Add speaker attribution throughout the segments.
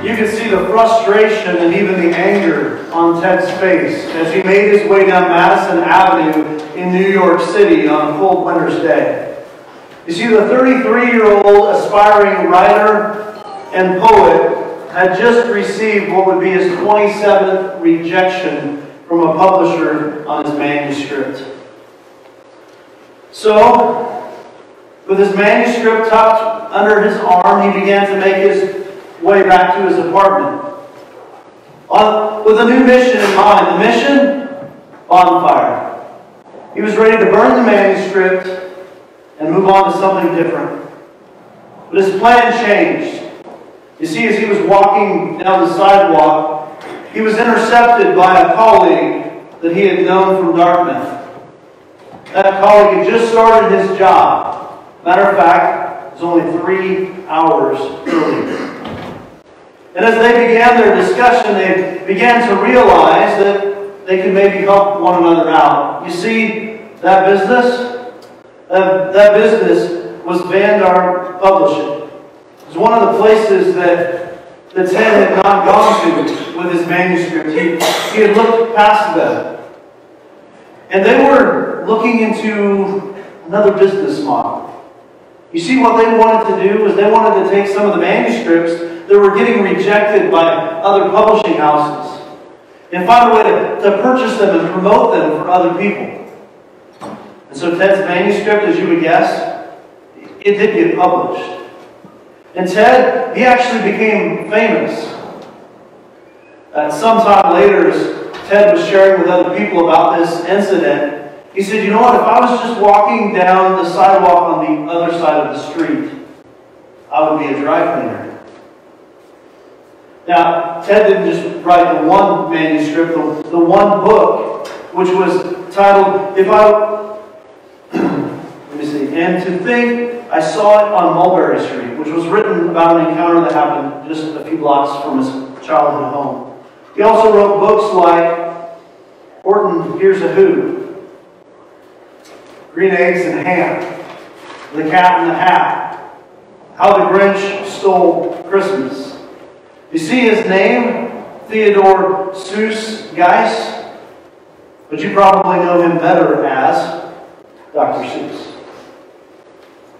Speaker 1: You could see the frustration and even the anger on Ted's face as he made his way down Madison Avenue in New York City on a cold winter's day. You see, the 33-year-old aspiring writer and poet had just received what would be his 27th rejection from a publisher on his manuscript. So, with his manuscript tucked under his arm, he began to make his way back to his apartment. With a new mission in mind. The mission? Bonfire. He was ready to burn the manuscript and move on to something different. But his plan changed. You see, as he was walking down the sidewalk, he was intercepted by a colleague that he had known from Dartmouth. That colleague had just started his job. Matter of fact, it was only 3 hours earlier. And as they began their discussion, they began to realize that they could maybe help one another out. You see, that business was Vanguard Publishing. It was one of the places that Ted had not gone to with his manuscript. He had looked past them. And they were looking into another business model. You see, what they wanted to do was they wanted to take some of the manuscripts that were getting rejected by other publishing houses and find a way to purchase them and promote them for other people. And so Ted's manuscript, as you would guess, it did get published. And Ted, he actually became famous. Sometime later, as Ted was sharing with other people about this incident, he said, you know what, if I was just walking down the sidewalk on the other side of the street, I would be a dry cleaner. Now, Ted didn't just write the one manuscript, the one book, which was titled, let me see, And to Think I Saw It on Mulberry Street, which was written about an encounter that happened just a few blocks from his childhood home. He also wrote books like Horton Hears a Who, Green Eggs and Ham, The Cat in the Hat, How the Grinch Stole Christmas. You see his name, Theodore Seuss Geis, but you probably know him better as Dr. Seuss.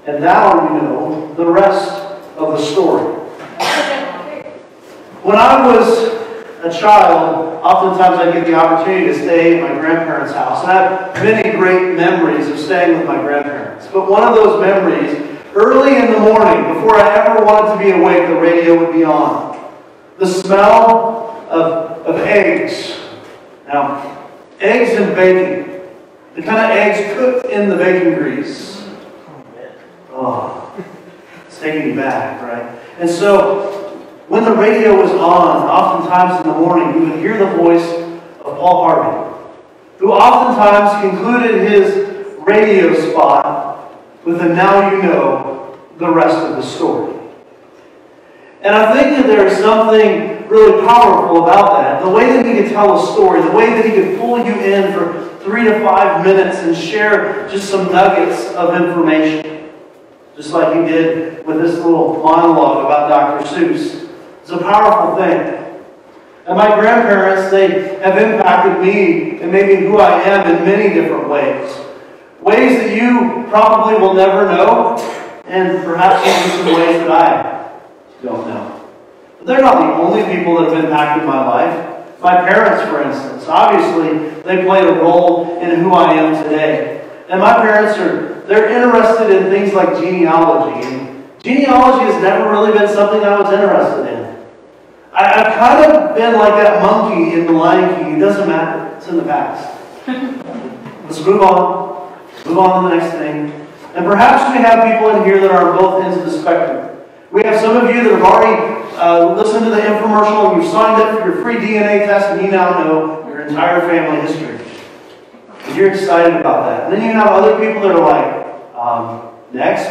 Speaker 1: And now you know the rest of the story. When I was a child, oftentimes I get the opportunity to stay at my grandparents' house. And I have many great memories of staying with my grandparents. But one of those memories, early in the morning, before I ever wanted to be awake, the radio would be on. The smell of eggs. Now, eggs and bacon. The kind of eggs cooked in the bacon grease. Oh, it's taking me back, right? And so, when the radio was on, oftentimes in the morning, you would hear the voice of Paul Harvey, who oftentimes concluded his radio spot with a "Now you know the rest of the story." And I think that there is something really powerful about that. The way that he could tell a story, the way that he could pull you in for 3 to 5 minutes and share just some nuggets of information. Just like he did with this little monologue about Dr. Seuss. It's a powerful thing. And my grandparents, they have impacted me and maybe who I am in many different ways. Ways that you probably will never know, and perhaps even some ways that I don't know. But they're not the only people that have impacted my life. My parents, for instance, obviously they played a role in who I am today. And my parents they're interested in things like genealogy. And genealogy has never really been something I was interested in. I've kind of been like that monkey in The Lion King. It doesn't matter. It's in the past. Let's move on. Move on to the next thing. And perhaps we have people in here that are on both ends of the spectrum. We have some of you that have already listened to the infomercial and you've signed up for your free DNA test and you now know your entire family history. And you're excited about that. And then you have other people that are like, next,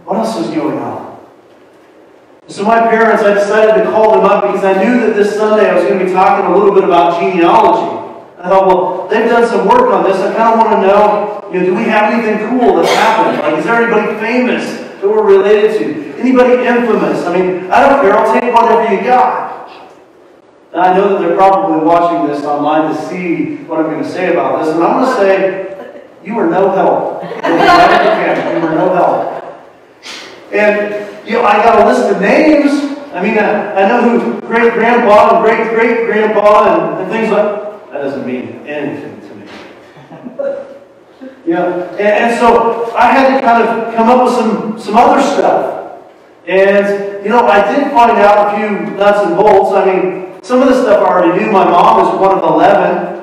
Speaker 1: what else is going on? So my parents, I decided to call them up because I knew that this Sunday I was going to be talking a little bit about genealogy. I thought, well, they've done some work on this. I kind of want to know, do we have anything cool that's happened? Like, is there anybody famous that we're related to? Anybody infamous? I mean, I don't care. I'll take whatever you got. And I know that they're probably watching this online to see what I'm going to say about this. And I'm going to say, you are no help. You are no help. And, you know, I got a list of names. I mean, I know who great-grandpa and great-great-grandpa and things like that. Doesn't mean anything to me. Yeah, and so I had to kind of come up with some other stuff. And, you know, I did find out a few nuts and bolts. I mean, some of the stuff I already knew. My mom is one of 11.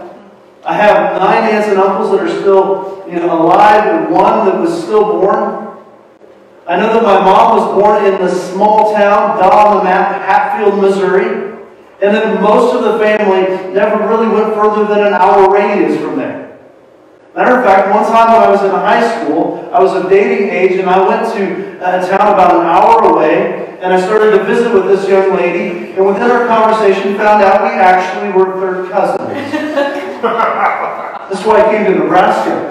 Speaker 1: I have 9 aunts and uncles that are still, you know, alive, and 1 that was still born. I know that my mom was born in the small town, dot on the map, Hatfield, Missouri, and that most of the family never really went further than an hour radius from there. Matter of fact, one time when I was in high school, I was of dating age, and I went to a town about an hour away, and I started to visit with this young lady, and within our conversation found out we actually were third cousins. That's why I came to Nebraska.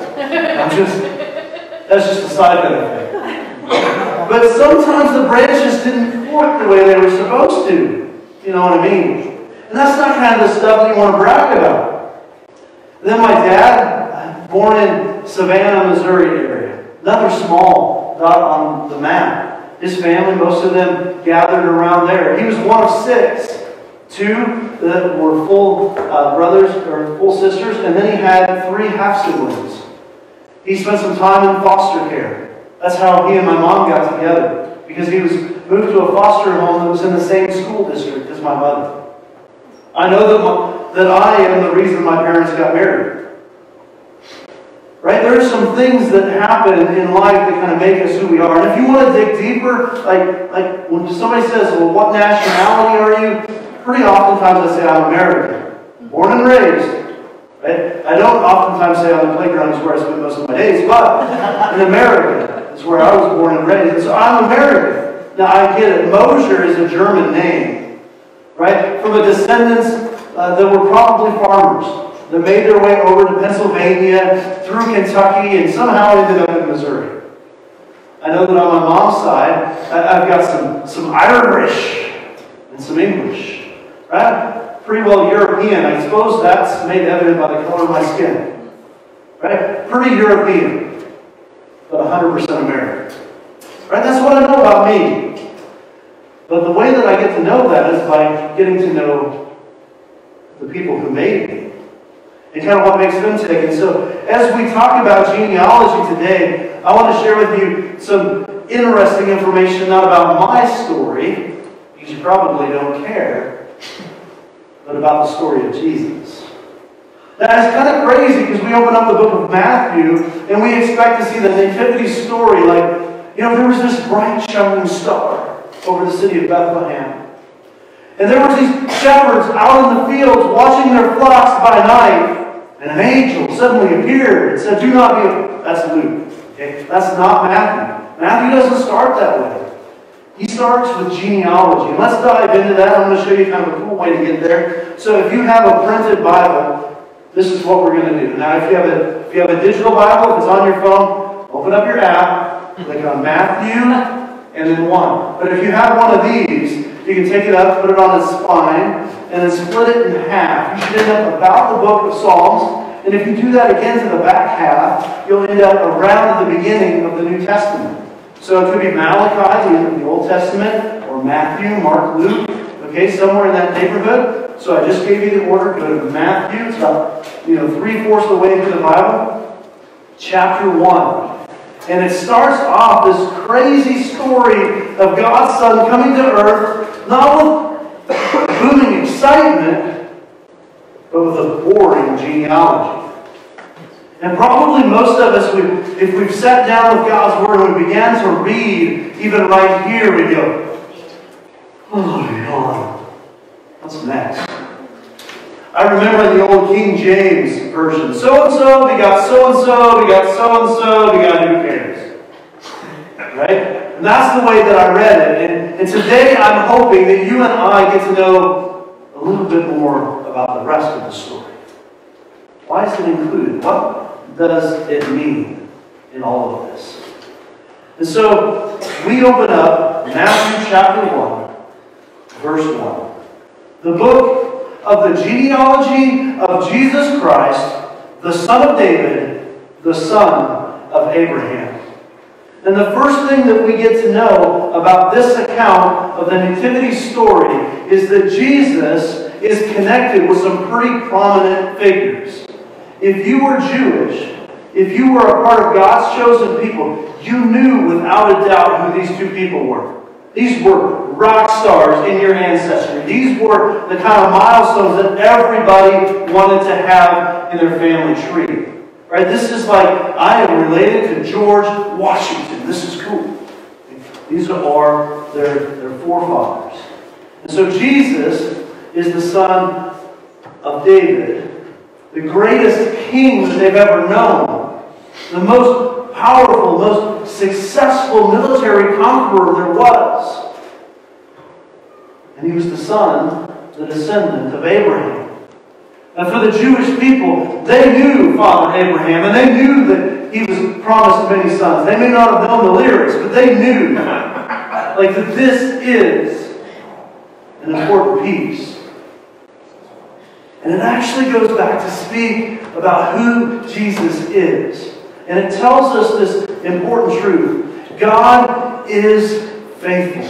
Speaker 1: That's just a side benefit. But sometimes the branches didn't fork the way they were supposed to. You know what I mean? And that's not kind of the stuff that you want to brag about. And then my dad, born in Savannah, Missouri area. Another small dot on the map. His family, most of them gathered around there. He was one of 6. 2 that were full brothers or full sisters, and then he had 3 half-siblings. He spent some time in foster care. That's how he and my mom got together, because he was moved to a foster home that was in the same school district as my mother. I know that I am the reason my parents got married. Right? There are some things that happen in life that kind of make us who we are. And if you want to dig deeper, like when somebody says, well, what nationality are you? Pretty oftentimes I say I'm American. Born and raised. Right? I don't oftentimes say on the playground is where I spend most of my days, but in America is where I was born and raised. And so I'm American. Now I get it. Mosher is a German name. Right? From a descendants that were probably farmers that made their way over to Pennsylvania, through Kentucky, and somehow ended up in Missouri. I know that on my mom's side, I've got some Irish and some English. Right? Pretty well European. I suppose that's made evident by the color of my skin. Right? Pretty European, but 100% American. Right? That's what I know about me. But the way that I get to know that is by getting to know the people who made me. And kind of what makes them tick. And so, as we talk about genealogy today, I want to share with you some interesting information, not about my story, because you probably don't care, but about the story of Jesus. Now, it's kind of crazy because we open up the book of Matthew and we expect to see the nativity story. Like, you know, there was this bright shining star over the city of Bethlehem. And there were these shepherds out in the fields watching their flocks by night. And an angel suddenly appeared and said, do not be... That's Luke. Okay? That's not Matthew. Matthew doesn't start that way. He starts with genealogy. And let's dive into that. I'm going to show you kind of a cool way to get there. So if you have a printed Bible, this is what we're going to do. Now, if you have a digital Bible, if it's on your phone, open up your app, click on Matthew, and then 1. But if you have one of these, you can take it up, put it on its spine, and then split it in half. You should end up about the book of Psalms. And if you do that again to the back half, you'll end up around the beginning of the New Testament. So it could be Malachi, either the Old Testament, or Matthew, Mark, Luke. Okay, somewhere in that neighborhood. So I just gave you the order. Go to Matthew. It's about 3/4 of the way through the Bible. Chapter 1. And it starts off this crazy story of God's Son coming to earth, not with booming excitement, but with a boring genealogy. And probably most of us, if we've sat down with God's Word and we began to read, even right here, we go, oh God, what's next? I remember the old King James version. So-and-so, we got so-and-so, we got so-and-so, we got who cares? Right? And that's the way that I read it. And today I'm hoping that you and I get to know a little bit more about the rest of the story. Why is it included? What does it mean in all of this? And so we open up Matthew chapter 1, verse 1. The book of the genealogy of Jesus Christ, the son of David, the son of Abraham. And the first thing that we get to know about this account of the nativity story is that Jesus is connected with some pretty prominent figures. If you were Jewish, if you were a part of God's chosen people, you knew without a doubt who these two people were. These were rock stars in your ancestry. These were the kind of milestones that everybody wanted to have in their family tree. Right? This is like, I am related to George Washington. This is cool. These are their forefathers. And so Jesus is the son of David, the greatest king that they've ever known, the most powerful, most successful military conqueror there was. And he was the son, the descendant of Abraham. And for the Jewish people, they knew Father Abraham, and they knew that he was promised many sons. They may not have known the lyrics, but they knew like that this is an important piece. And it actually goes back to speak about who Jesus is. And it tells us this important truth. God is faithful.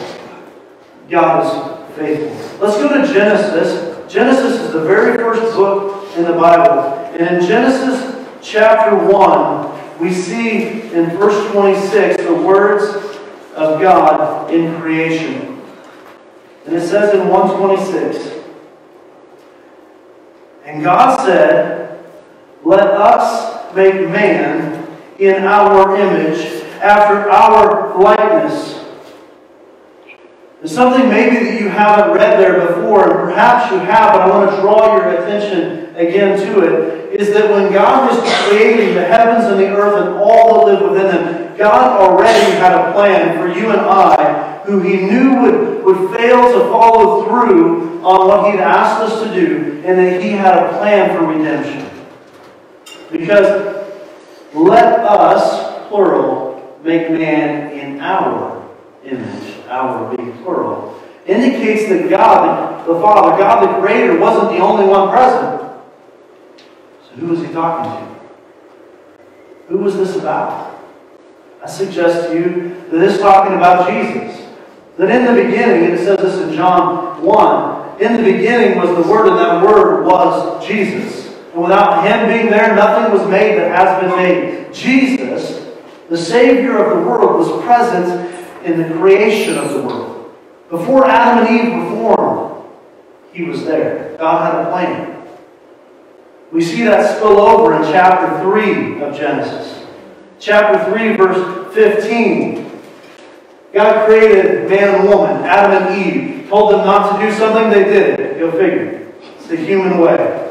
Speaker 1: God is faithful. Let's go to Genesis. Genesis is the very first book in the Bible. And in Genesis chapter 1, we see in verse 26 the words of God in creation. And it says in 1:26, and God said, let us make man in our image, after our likeness. There's something maybe that you haven't read there before, and perhaps you have, but I want to draw your attention again to it, is that when God was creating the heavens and the earth and all that live within them, God already had a plan for you and I, who He knew would fail to follow through on what He'd asked us to do, and that He had a plan for redemption. Because let us, plural, make man in our image, our being plural, indicates that God, the Father, God the Creator, wasn't the only one present. So who was He talking to? Who was this about? I suggest to you that it's talking about Jesus. That in the beginning, and it says this in John 1, in the beginning was the Word, and that Word was Jesus. And without Him being there, nothing was made that has been made. Jesus, the Savior of the world, was present in the creation of the world. Before Adam and Eve were formed, He was there. God had a plan. We see that spill over in chapter 3 of Genesis. Chapter 3, verse 15. God created man and woman, Adam and Eve. Told them not to do something, they did it. Go figure. It's the human way.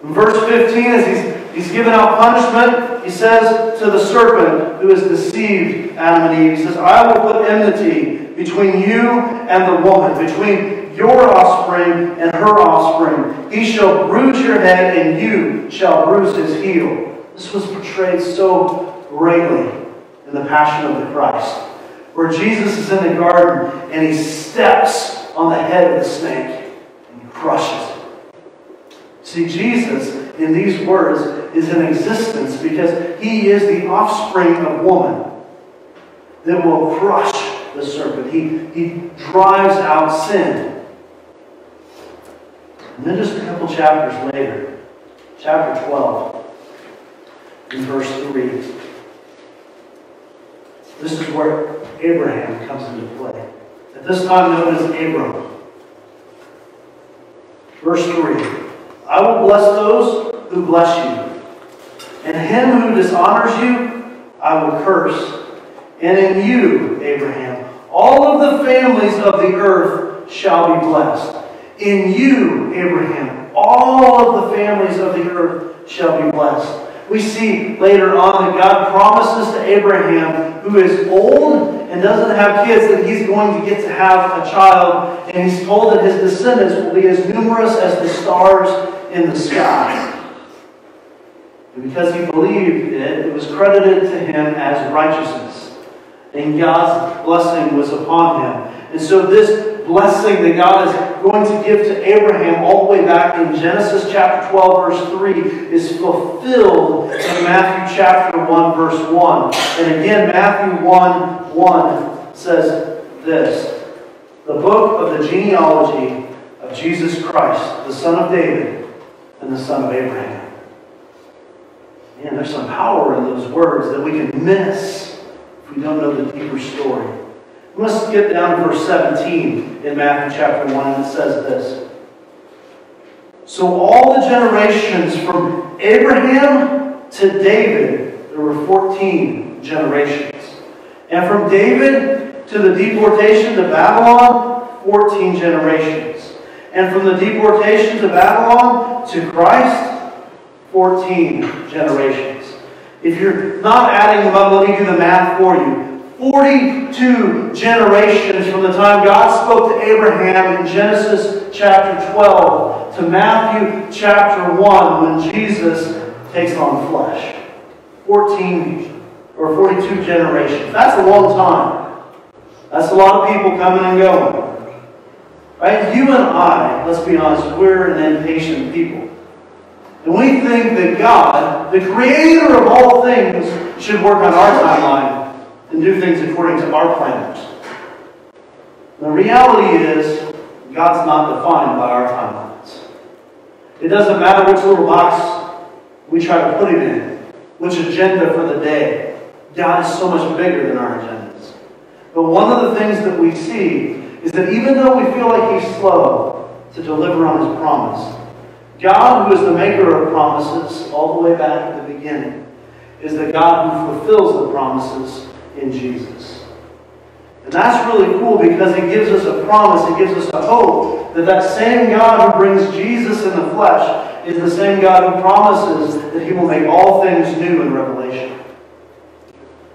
Speaker 1: In verse 15, as he's given out punishment, he says to the serpent who has deceived Adam and Eve, he says, I will put enmity between you and the woman, between your offspring and her offspring. He shall bruise your head, and you shall bruise his heel. This was portrayed so greatly in the Passion of the Christ, where Jesus is in the garden and He steps on the head of the snake and He crushes it. See, Jesus, in these words, is in existence because He is the offspring of woman that will crush the serpent. He drives out sin. And then just a couple chapters later, chapter 12, in verse 3, this is where Abraham comes into play. At this time known as Abram. Verse 3. I will bless those who bless you, and him who dishonors you, I will curse. And in you, Abraham, all of the families of the earth shall be blessed. In you, Abraham, all of the families of the earth shall be blessed. We see later on that God promises to Abraham, who is old and doesn't have kids, that he's going to get to have a child. And he's told that his descendants will be as numerous as the stars in the sky. And because he believed it, it was credited to him as righteousness. and God's blessing was upon him. And so this blessing that God is going to give to Abraham all the way back in Genesis chapter 12, verse 3, is fulfilled in Matthew chapter 1, verse 1. And again, Matthew 1:1 says this: the book of the genealogy of Jesus Christ, the son of David and the son of Abraham. Man, there's some power in those words that we can miss if we don't know the deeper story. Let's get down to verse 17 in Matthew chapter 1, and it says this: so all the generations from Abraham to David, there were 14 generations. And from David to the deportation to Babylon, 14 generations. And from the deportation to Babylon to Christ, 14 generations. If you're not adding them up, let me do the math for you. 42 generations from the time God spoke to Abraham in Genesis chapter 12 to Matthew chapter 1 when Jesus takes on flesh. 42 generations. That's a long time. That's a lot of people coming and going. Right? You and I, let's be honest, we're an impatient people. And we think that God, the creator of all things, should work on our timeline and do things according to our plans. The reality is, God's not defined by our timelines. It doesn't matter which little box we try to put him in, which agenda for the day. God is so much bigger than our agendas. But one of the things that we see is that even though we feel like he's slow to deliver on his promise, God, who is the maker of promises all the way back at the beginning, is the God who fulfills the promises in Jesus. And that's really cool because it gives us a promise, it gives us a hope that that same God who brings Jesus in the flesh is the same God who promises that he will make all things new in Revelation.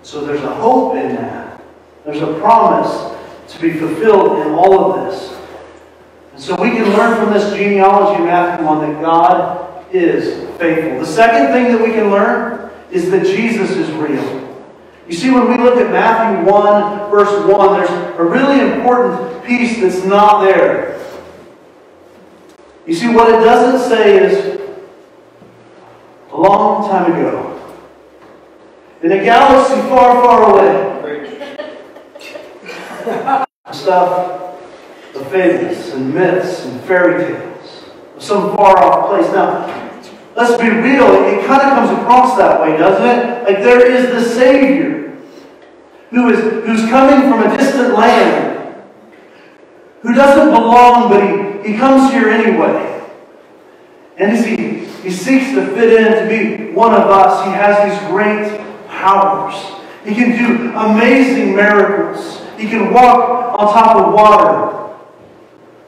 Speaker 1: So there's a hope in that. There's a promise to be fulfilled in all of this. And so we can learn from this genealogy in Matthew 1 that God is faithful. The second thing that we can learn is that Jesus is real. You see, when we look at Matthew 1, verse 1, there's a really important piece that's not there. You see, what it doesn't say is, a long time ago, in a galaxy far, far away, stuff of fables and myths and fairy tales of some far-off place. Now, let's be real, it kind of comes across that way, doesn't it? Like there is the Savior who's coming from a distant land, who doesn't belong, but he comes here anyway. And as he seeks to fit in, to be one of us, he has these great powers. He can do amazing miracles. He can walk on top of water.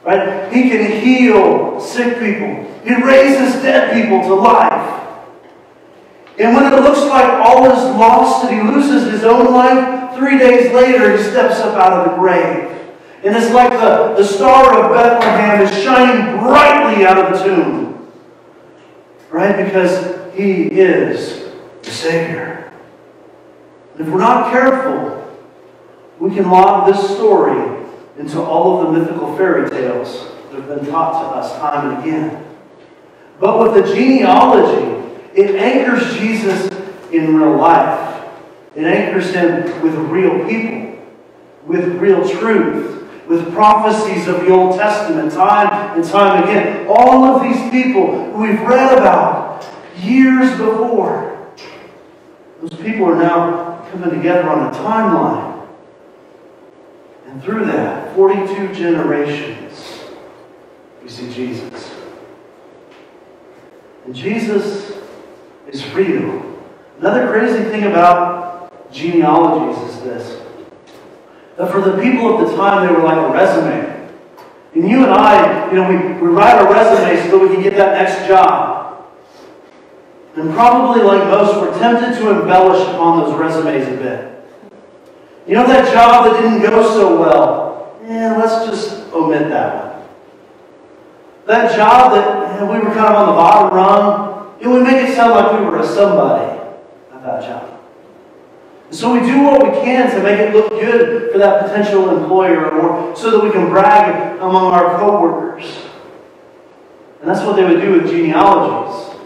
Speaker 1: Right? He can heal sick people. He raises dead people to life. And when it looks like all is lost and he loses his own life, 3 days later he steps up out of the grave. And it's like the star of Bethlehem is shining brightly out of the tomb. Right? Because he is the Savior. And if we're not careful, we can lob this story into all of the mythical fairy tales that have been taught to us time and again. But with the genealogy, it anchors Jesus in real life. It anchors him with real people, with real truth, with prophecies of the Old Testament time and time again. All of these people who we've read about years before, those people are now coming together on a timeline. And through that, 42 generations, we see Jesus. And Jesus is real. Another crazy thing about genealogies is this: that for the people of the time, they were like a resume. And you and I, we write a resume so that we can get that next job. And probably like most, we're tempted to embellish upon those resumes a bit. You know that job that didn't go so well? Let's just omit that one. That job that we were kind of on the bottom rung, we make it sound like we were a somebody at that job. So we do what we can to make it look good for that potential employer, or so that we can brag among our co-workers. And that's what they would do with genealogies.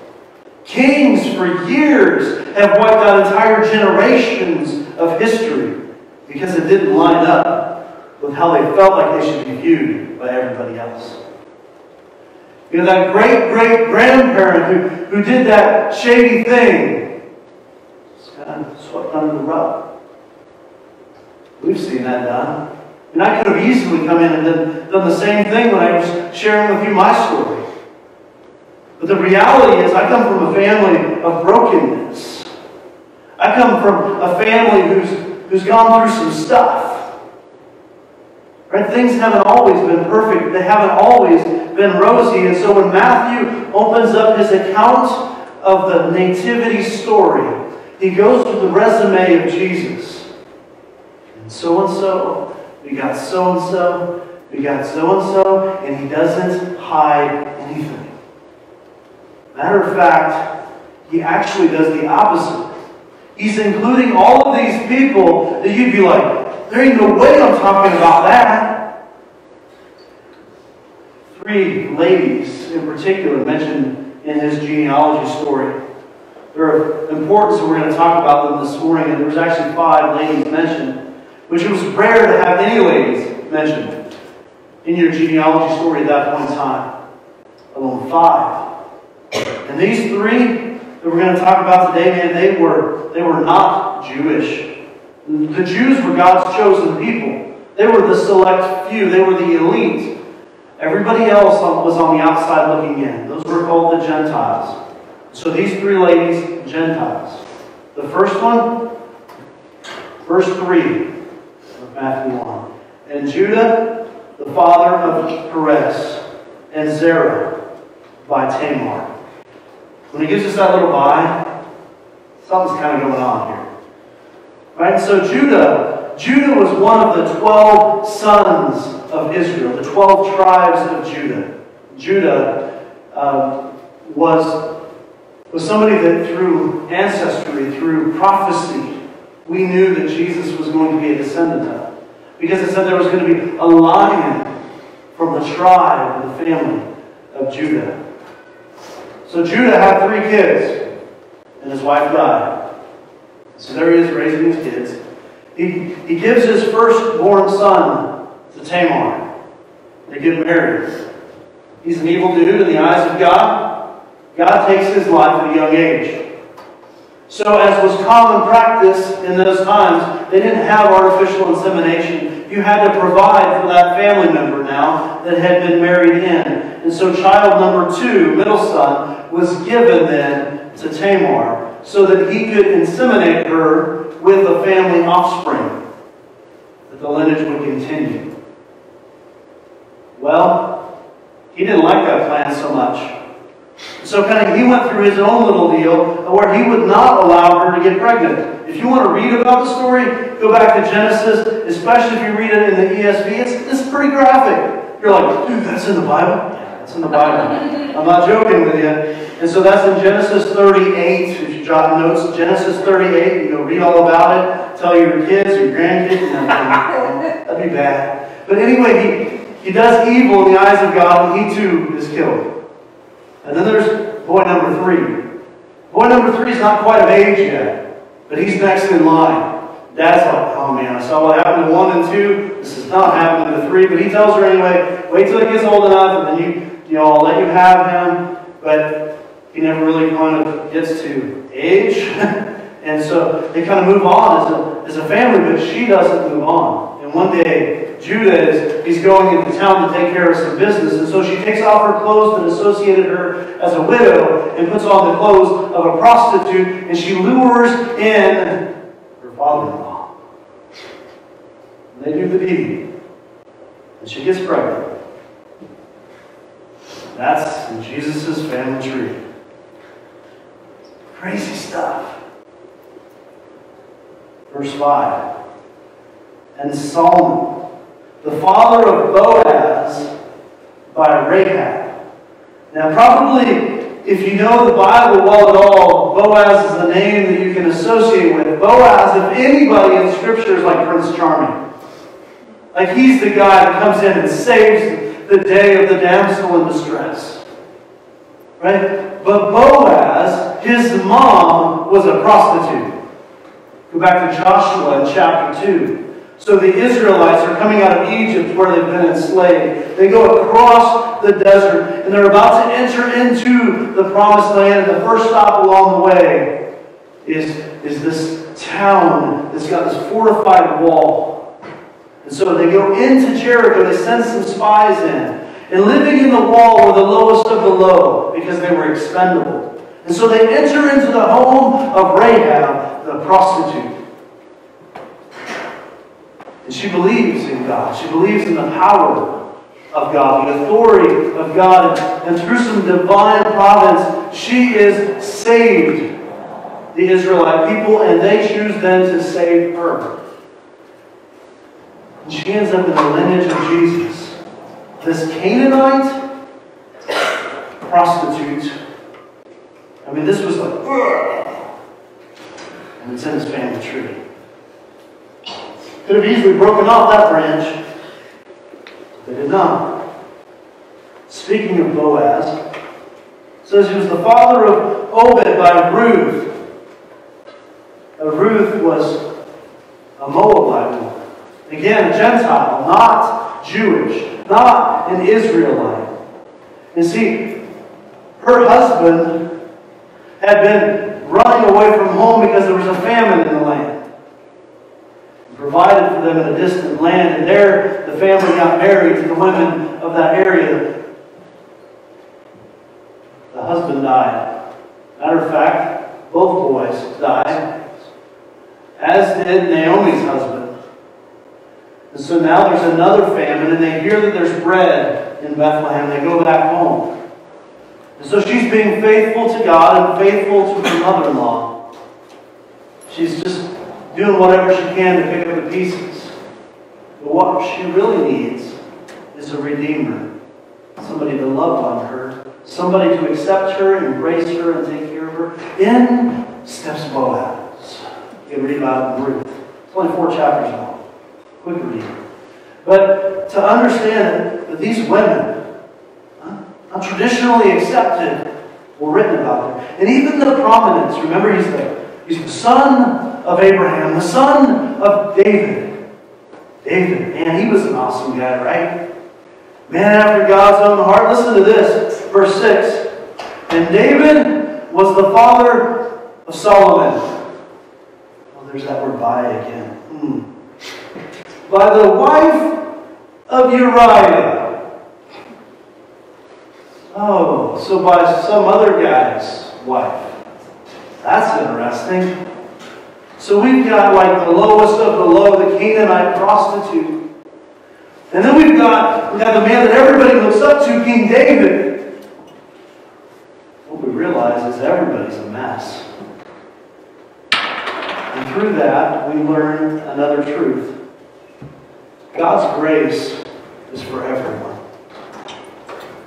Speaker 1: Kings for years have wiped out entire generations of history because it didn't line up with how they felt like they should be viewed by everybody else. You know, that great-great-grandparent who did that shady thing, kind of swept under the rug. We've seen that done. And I could have easily come in and done the same thing when I was sharing with you my story. But the reality is I come from a family of brokenness. I come from a family who's gone through some stuff. Right? Things haven't always been perfect. They haven't always been rosy. And so when Matthew opens up his account of the nativity story, he goes through the resume of Jesus. And so, we got so-and-so, we got so-and-so, and he doesn't hide anything. Matter of fact, he actually does the opposite. He's including all of these people that you'd be like, there ain't no way I'm talking about that. 3 ladies in particular mentioned in his genealogy story. They're important, so we're going to talk about them this morning. And there was actually 5 ladies mentioned, which it was rare to have any ladies mentioned in your genealogy story at that point in time. Alone 5. And these 3 that we're going to talk about today, man, they were not Jewish. The Jews were God's chosen people. They were the select few. They were the elite. Everybody else was on the outside looking in. Those were called the Gentiles. So these 3 ladies, Gentiles. The first one, verse 3 of Matthew 1. And Judah, the father of Perez, and Zerah by Tamar. When he gives us that little by, something's kind of going on here. Right? So Judah was one of the 12 sons of Israel, the 12 tribes of Judah. Judah was somebody that through ancestry, through prophecy, we knew that Jesus was going to be a descendant of. Because it said there was going to be a lion from the tribe of the family of Judah. So Judah had 3 kids, and his wife died. So there he is raising his kids. He gives his firstborn son to Tamar. They get married. He's an evil dude in the eyes of God. God takes his life at a young age. So as was common practice in those times, they didn't have artificial insemination. You had to provide for that family member now that had been married in. And so child number 2, middle son, was given then to Tamar so that he could inseminate her with a family offspring, that the lineage would continue. Well, he didn't like that plan so much. So he went through his own little deal where he would not allow her to get pregnant. If you want to read about the story, go back to Genesis, especially if you read it in the ESV. It's pretty graphic. You're like, dude, that's in the Bible? Yeah, that's in the Bible. I'm not joking with you. And so that's in Genesis 38. If you jot notes, Genesis 38, you go read all about it. Tell your kids, your grandkids. That'd be bad. But anyway, he does evil in the eyes of God, and he too is killed. And then there's boy number 3. Boy number 3 is not quite of age yet, but he's next in line. Dad's like, oh man, I saw what happened to 1 and 2. This is not happening to 3. But he tells her anyway, wait till he gets old enough, and then I'll let you have him. But he never really kind of gets to age. And so they kind of move on as a family, but she doesn't move on. And one day, Judah he's going into town to take care of some business, and so she takes off her clothes that associated her as a widow and puts on the clothes of a prostitute, and she lures in her father-in-law. And they do the deed, and she gets pregnant. That's in Jesus' family tree. Crazy stuff. Verse 5. And Solomon, the father of Boaz, by Rahab. Now probably if you know the Bible well at all, Boaz is the name that you can associate with. Boaz, if anybody in Scripture, is like Prince Charming. Like he's the guy that comes in and saves the day of the damsel in distress. Right? But Boaz, his mom was a prostitute. Go back to Joshua in chapter 2. So the Israelites are coming out of Egypt where they've been enslaved. They go across the desert and they're about to enter into the promised land. And the first stop along the way is this town that's got this fortified wall. And so they go into Jericho. They send some spies in. And living in the wall were the lowest of the low because they were expendable. And so they enter into the home of Rahab, the prostitute. And she believes in God. She believes in the power of God, the authority of God. And through some divine providence, she is saved, the Israelite people, and they choose then to save her. And she ends up in the lineage of Jesus. This Canaanite prostitute. I mean, this was like, ugh. And it's in his family tree. Could have easily broken off that branch. They did not. Speaking of Boaz, it says he was the father of Obed by Ruth. Ruth was a Moabite woman. Again, a Gentile, not Jewish, not an Israelite. And see, her husband had been running away from home because there was a famine in the land. Provided for them in a distant land, and there the family got married to the women of that area. The husband died. Matter of fact, both boys died, as did Naomi's husband. And so now there's another famine, and they hear that there's bread in Bethlehem. They go back home. And so she's being faithful to God and faithful to her mother-in-law. She's just doing whatever she can to pick up the pieces. But what she really needs is a redeemer. Somebody to love on her. Somebody to accept her, embrace her, and take care of her. In steps Boaz. You can read about it in Ruth. It's only 4 chapters long. Quick read. But to understand that these women, untraditionally accepted, were written about them. And even the prominence, remember he's the son of Abraham, the son of David. David, man, he was an awesome guy, right? Man after God's own heart. Listen to this, verse 6. And David was the father of Solomon. Oh, there's that word by again. By the wife of Uriah. Oh, so by some other guy's wife. That's interesting. So we've got like the lowest of the low, the Canaanite prostitute. And then we've got the man that everybody looks up to, King David. What we realize is everybody's a mess. And through that, we learn another truth. God's grace is for everyone.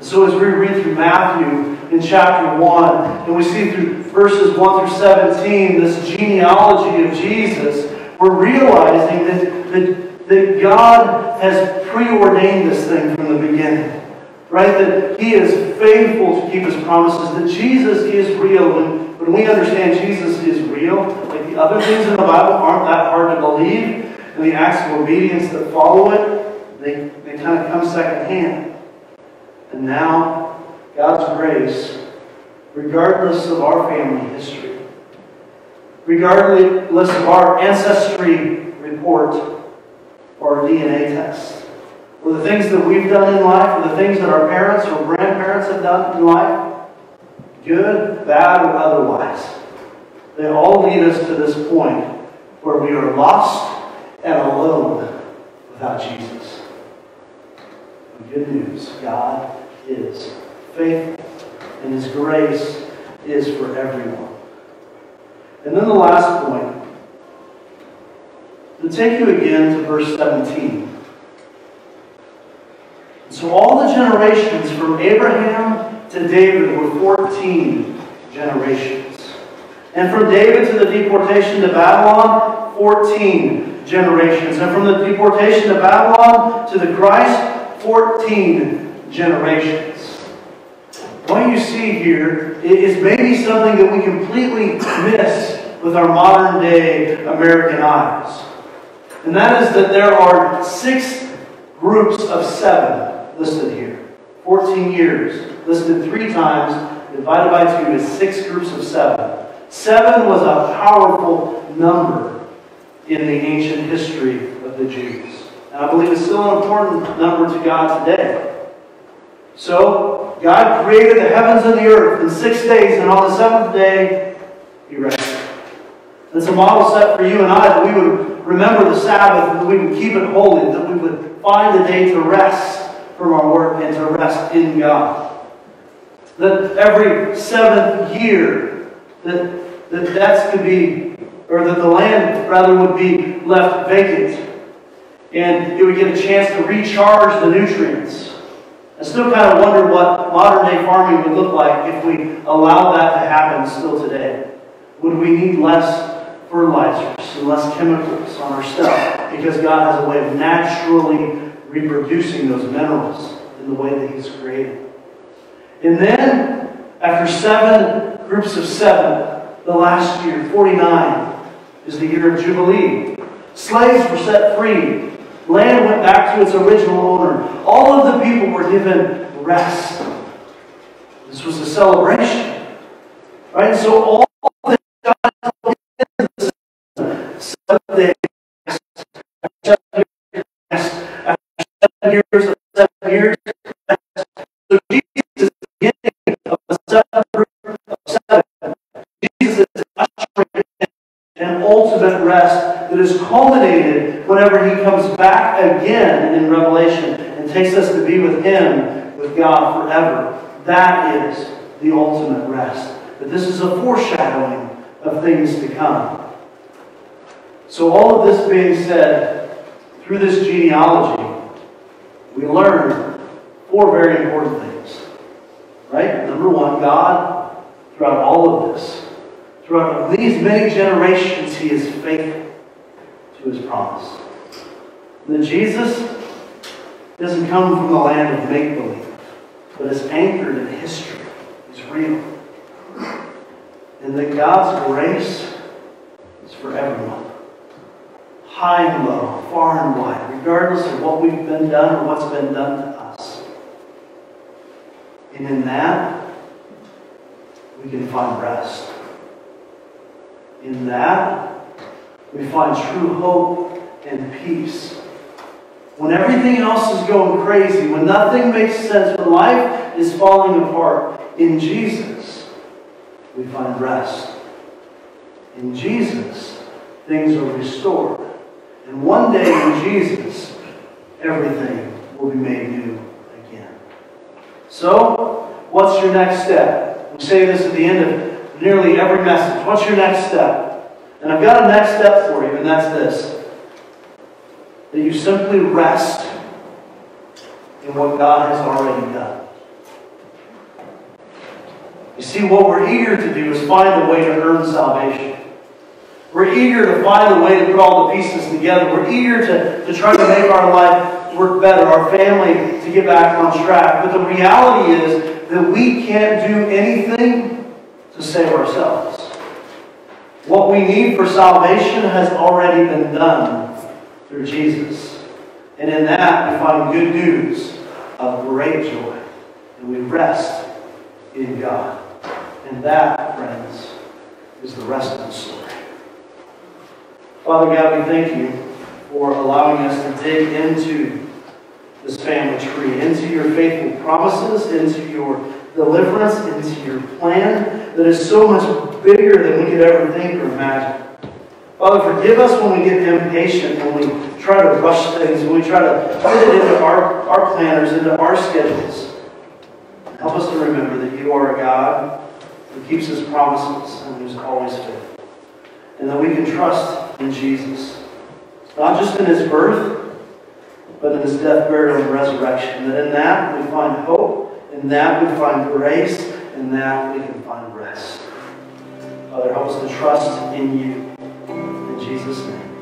Speaker 1: So as we read through Matthew in chapter 1, and we see through verses 1 through 17, this genealogy of Jesus, we're realizing that God has preordained this thing from the beginning. Right? That He is faithful to keep His promises, that Jesus is real. When we understand Jesus is real, like the other things in the Bible aren't that hard to believe, and the acts of obedience that follow it, they kind of come secondhand. And now, God's grace, regardless of our family history, regardless of our ancestry report or our DNA test, or the things that we've done in life, or the things that our parents or grandparents have done in life, good, bad, or otherwise, they all lead us to this point where we are lost and alone without Jesus. The good news, God is faithful, and His grace is for everyone. And then the last point, to take you again to verse 17. So all the generations from Abraham to David were 14 generations. And from David to the deportation to Babylon, 14 generations. And from the deportation to Babylon to the Christ, 14 generations. What you see here is maybe something that we completely miss with our modern day American eyes. And that is that there are 6 groups of 7 listed here. 14 years listed 3 times, divided by 2 is 6 groups of 7. 7 was a powerful number in the ancient history of the Jews. And I believe it's still an important number to God today. So, God created the heavens and the earth in 6 days, and on the 7th day, He rested. It's a model set for you and I, that we would remember the Sabbath, and that we would keep it holy, that we would find a day to rest from our work and to rest in God. That every 7th year, that could be, or that the land rather would be left vacant, and it would get a chance to recharge the nutrients. I still kind of wonder what modern day farming would look like if we allowed that to happen still today. Would we need less fertilizers and less chemicals on our stuff because God has a way of naturally reproducing those minerals in the way that He's created? And then, after 7 groups of 7, the last year, 49, is the year of Jubilee. Slaves were set free. Land went back to its original owner. All of the people were given rest. This was a celebration. Right? So all the God told him is 7 days. After 7 years of 7 years. So Jesus is the beginning of the 7th group of 7. Jesus is ushering in an ultimate rest that is culminated whenever He comes back again in Revelation and takes us to be with Him, with God forever. That is the ultimate rest. But this is a foreshadowing of things to come. So all of this being said, through this genealogy, we learn 4 very important things. Right? Number 1, God, throughout all of this, throughout these many generations, He is faithful to His promise. And that Jesus doesn't come from the land of make-believe, but is anchored in history. He's real. And that God's grace is for everyone. High and low, far and wide, regardless of what we've been done or what's been done to us. And in that, we can find rest. In that, we find true hope and peace. When everything else is going crazy, when nothing makes sense, when life is falling apart, in Jesus, we find rest. In Jesus, things are restored. And one day in Jesus, everything will be made new again. So, what's your next step? We say this at the end of nearly every message. What's your next step? And I've got a next step for you, and that's this. That you simply rest in what God has already done. You see, what we're eager to do is find a way to earn salvation. We're eager to find a way to put all the pieces together. We're eager to try to make our life work better, our family to get back on track. But the reality is that we can't do anything to save ourselves. What we need for salvation has already been done through Jesus. And in that, we find good news of great joy. And we rest in God. And that, friends, is the rest of the story. Father God, we thank you for allowing us to dig into this family tree, into your faithful promises, into your deliverance, into your plan that is so much bigger than we could ever think or imagine. Father, forgive us when we get impatient, when we try to rush things, when we try to fit it into our planners, into our schedules. Help us to remember that you are a God who keeps His promises and who's always faithful. And that we can trust in Jesus. Not just in His birth, but in His death, burial, and resurrection. That in that we find hope and In that we find grace. In that we can find rest. Father, help us to trust in you. In Jesus' name.